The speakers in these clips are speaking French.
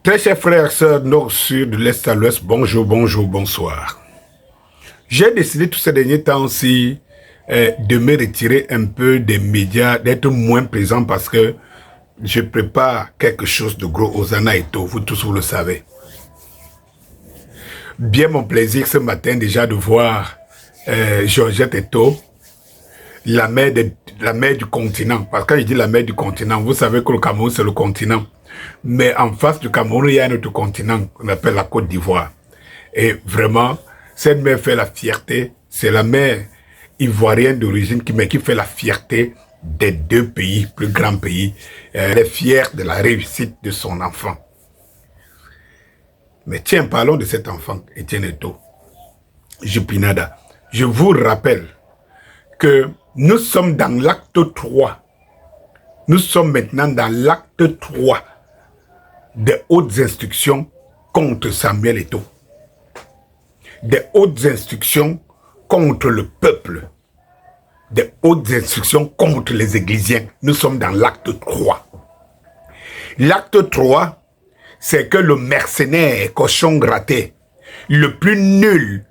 Très chers frères et sœurs, nord, sud, de l'est à l'ouest, bonjour, bonjour, bonsoir. J'ai décidé tous ces derniers temps-ci de me retirer un peu des médias, d'être moins présent parce que je prépare quelque chose de gros aux Hosanna Eto'o, vous tous vous le savez. Bien mon plaisir ce matin déjà de voir Georgette Eto'o, la mère du continent. Parce que quand je dis la mère du continent, vous savez que le Cameroun c'est le continent. Mais en face du Cameroun, il y a un autre continent qu'on appelle la Côte d'Ivoire. Et vraiment, cette mère fait la fierté. C'est la mère ivoirienne d'origine qui fait la fierté des deux pays, plus grands pays. Elle est fière de la réussite de son enfant. Mais tiens, parlons de cet enfant, Etienne Eto'o, Jupinada. Je vous rappelle que nous sommes dans l'acte 3. Nous sommes maintenant dans l'acte 3 des hautes instructions contre Samuel Eto'o. Des hautes instructions contre le peuple. Des hautes instructions contre les Églisiens. Nous sommes dans l'acte 3. L'acte 3, c'est que le mercenaire cochon gratté, le plus nul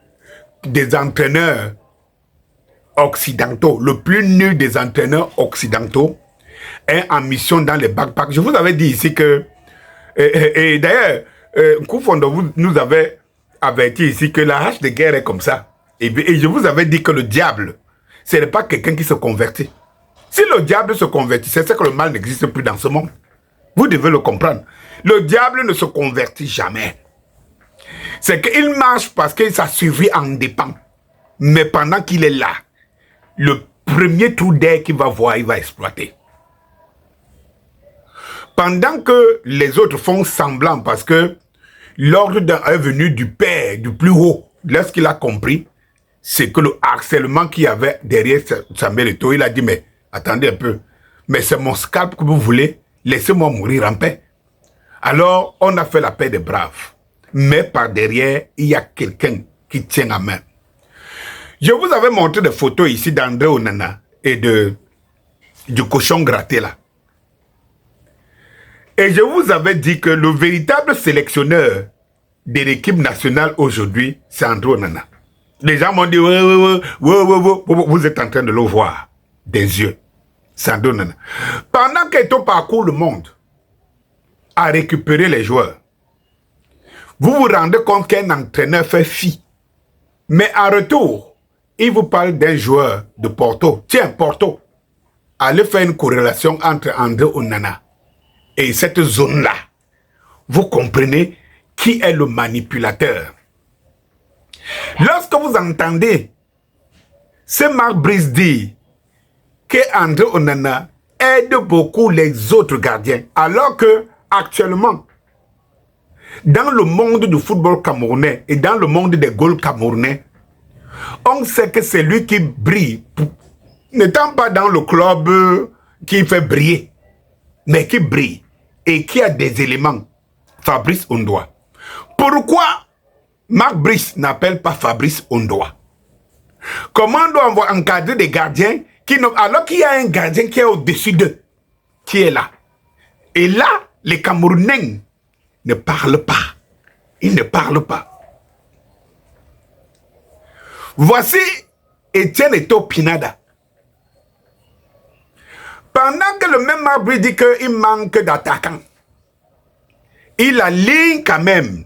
des entraîneurs occidentaux, est en mission dans les backpacks. Je vous avais dit ici que, et d'ailleurs, Koufondo nous avait averti ici que la hache de guerre est comme ça. Et je vous avais dit que le diable, ce n'est pas quelqu'un qui se convertit. Si le diable se convertit, c'est que le mal n'existe plus dans ce monde. Vous devez le comprendre. Le diable ne se convertit jamais. C'est qu'il marche parce que sa survie en dépend. Mais pendant qu'il est là, le premier trou d'air qu'il va voir, il va exploiter. Pendant que les autres font semblant parce que l'ordre est venu du Père, du plus haut, lorsqu'il a compris, c'est que le harcèlement qu'il y avait derrière Samuel Eto'o, il a dit, mais attendez un peu, mais c'est mon scalp que vous voulez, laissez-moi mourir en paix. Alors, on a fait la paix des braves. Mais par derrière, il y a quelqu'un qui tient la main. Je vous avais montré des photos ici d'André Onana et du cochon gratté là. Et je vous avais dit que le véritable sélectionneur de l'équipe nationale aujourd'hui, c'est André Onana. Les gens m'ont dit, vous êtes en train de le voir des yeux. C'est André Onana. Pendant qu'Eto'o parcourt le monde à récupérer les joueurs, vous vous rendez compte qu'un entraîneur fait fi. Mais en retour, il vous parle d'un joueur de Porto. Tiens, Porto. Allez faire une corrélation entre André Onana et cette zone-là. Vous comprenez qui est le manipulateur. Lorsque vous entendez ce Marc Brice dire que André Onana aide beaucoup les autres gardiens, alors que actuellement, dans le monde du football camerounais et dans le monde des goals camerounais, on sait que c'est lui qui brille, n'étant pas dans le club qui fait briller, mais qui brille et qui a des éléments. Fabrice Ondoa. Pourquoi Marc Brice n'appelle pas Fabrice Ondoa? Comment on doit encadrer des gardiens alors qu'il y a un gardien qui est au-dessus d'eux, qui est là? Et là, les Camerounais ne parlent pas. Ils ne parlent pas. Voici Etienne Eto'o Pinada. Pendant que le même Marc dit qu'il manque d'attaquants, il aligne quand même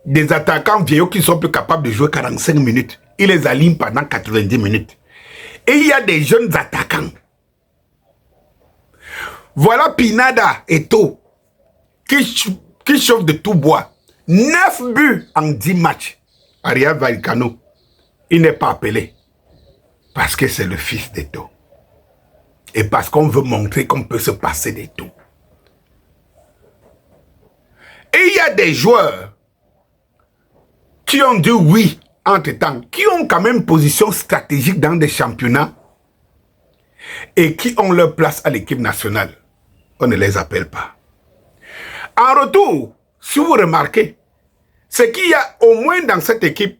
des attaquants vieux qui sont plus capables de jouer 45 minutes. Il les aligne pendant 90 minutes. Et il y a des jeunes attaquants. Voilà Pinada Eto'o qui chauffe de tout bois. 9 buts en 10 matchs. Ariel Valcano, il n'est pas appelé. Parce que c'est le fils d'Eto'o. Et parce qu'on veut montrer qu'on peut se passer d'Eto'o. Et il y a des joueurs qui ont dit oui entre-temps, qui ont quand même position stratégique dans des championnats et qui ont leur place à l'équipe nationale. On ne les appelle pas. En retour, si vous remarquez, c'est qu'il y a au moins dans cette équipe,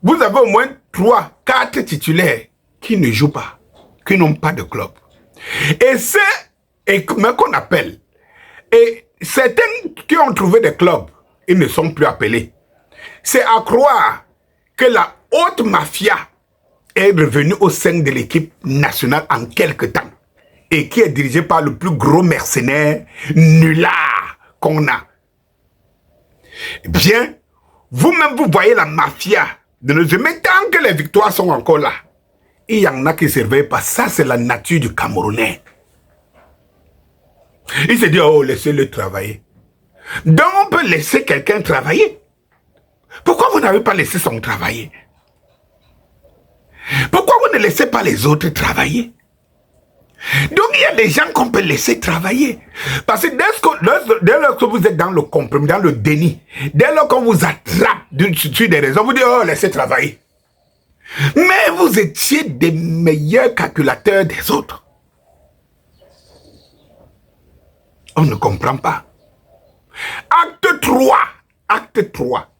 vous avez au moins 3, 4 titulaires qui ne jouent pas, qui n'ont pas de club. Et c'est qu'on appelle. Et certains qui ont trouvé des clubs, ils ne sont plus appelés. C'est à croire que la haute mafia est revenue au sein de l'équipe nationale en quelque temps et qui est dirigée par le plus gros mercenaire nulard qu'on a. Bien, vous-même, vous voyez la mafia de nos yeux, mais tant que les victoires sont encore là, il y en a qui ne se réveillent pas. Ça, c'est la nature du Camerounais. Il se dit, oh, laissez-le travailler. Donc, on peut laisser quelqu'un travailler. Pourquoi vous n'avez pas laissé son travailler? Pourquoi vous ne laissez pas les autres travailler? Donc, il y a des gens qu'on peut laisser travailler. Parce que dès lors que vous êtes dans le compromis, dans le déni, dès lors qu'on vous attrape sur des raisons, vous dites, oh, laissez travailler. Mais vous étiez des meilleurs calculateurs des autres. On ne comprend pas. Acte 3. Acte 3.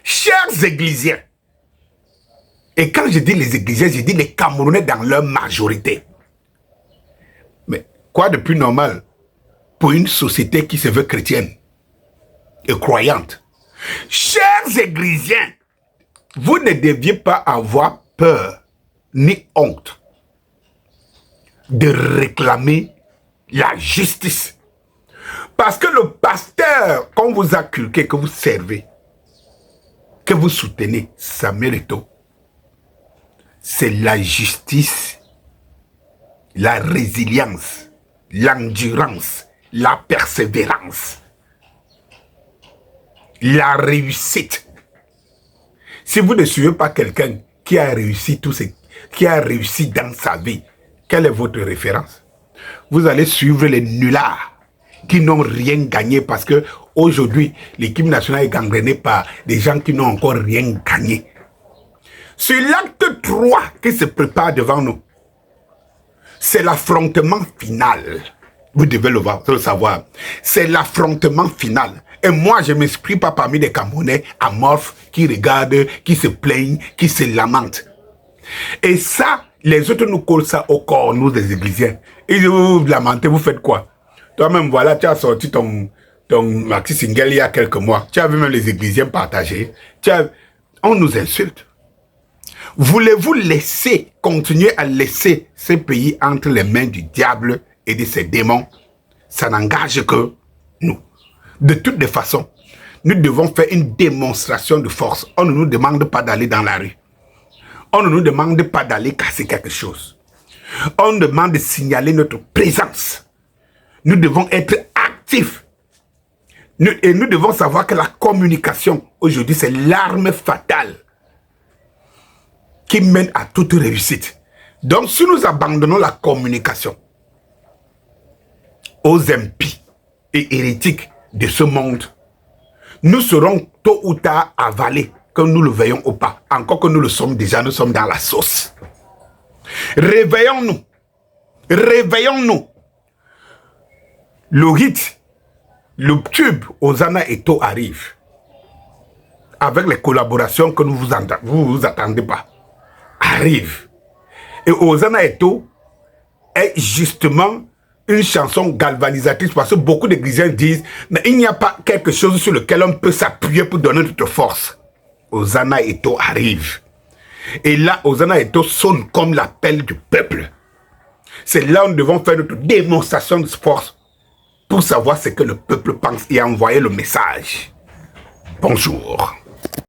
Chers églisiens, et quand je dis les églisiens, je dis les Camerounais dans leur majorité. Mais quoi de plus normal pour une société qui se veut chrétienne et croyante? Chers églisiens, vous ne deviez pas avoir peur ni honte de réclamer la justice. Parce que le pasteur qu'on vous a culqué, que vous servez, que vous soutenez, Samuel Eto'o, c'est la justice, la résilience, l'endurance, la persévérance, la réussite. Si vous ne suivez pas quelqu'un qui a réussi qui a réussi dans sa vie, quelle est votre référence? Vous allez suivre les nullards qui n'ont rien gagné parce que aujourd'hui, l'équipe nationale est gangrénée par des gens qui n'ont encore rien gagné. Sur l'acte 3 qui se prépare devant nous, c'est l'affrontement final. Vous devez le savoir. C'est l'affrontement final. Et moi, je ne m'exprime pas parmi des Camerounais amorphes qui regardent, qui se plaignent, qui se lamentent. Et ça, les autres nous collent ça au corps, nous, des églisiens. Et vous vous lamentez, vous faites quoi? Toi-même, voilà, tu as sorti ton maxi single il y a quelques mois. Tu as vu même les églisiens partager. On nous insulte. Voulez-vous continuer à laisser ce pays entre les mains du diable et de ses démons? Ça n'engage que nous. De toutes les façons, nous devons faire une démonstration de force. On ne nous demande pas d'aller dans la rue. On ne nous demande pas d'aller casser quelque chose. On nous demande de signaler notre présence. Nous devons être actifs. Et nous devons savoir que la communication, aujourd'hui, c'est l'arme fatale qui mène à toute réussite. Donc, si nous abandonnons la communication aux impies et hérétiques de ce monde, nous serons tôt ou tard avalés, que nous le veillons ou pas. Encore que nous le sommes déjà, nous sommes dans la sauce. Réveillons-nous. Réveillons-nous. Le hit, le tube Hosanna Eto'o arrive. Avec les collaborations que vous vous attendez pas. Arrive. Et Hosanna Eto'o est justement une chanson galvanisatrice parce que beaucoup d'églisiens disent mais il n'y a pas quelque chose sur lequel on peut s'appuyer pour donner notre force. Hosanna Eto'o arrive. Et là, Hosanna Eto'o sonne comme l'appel du peuple. C'est là où nous devons faire notre démonstration de force pour savoir ce que le peuple pense et envoyer le message. Bonjour.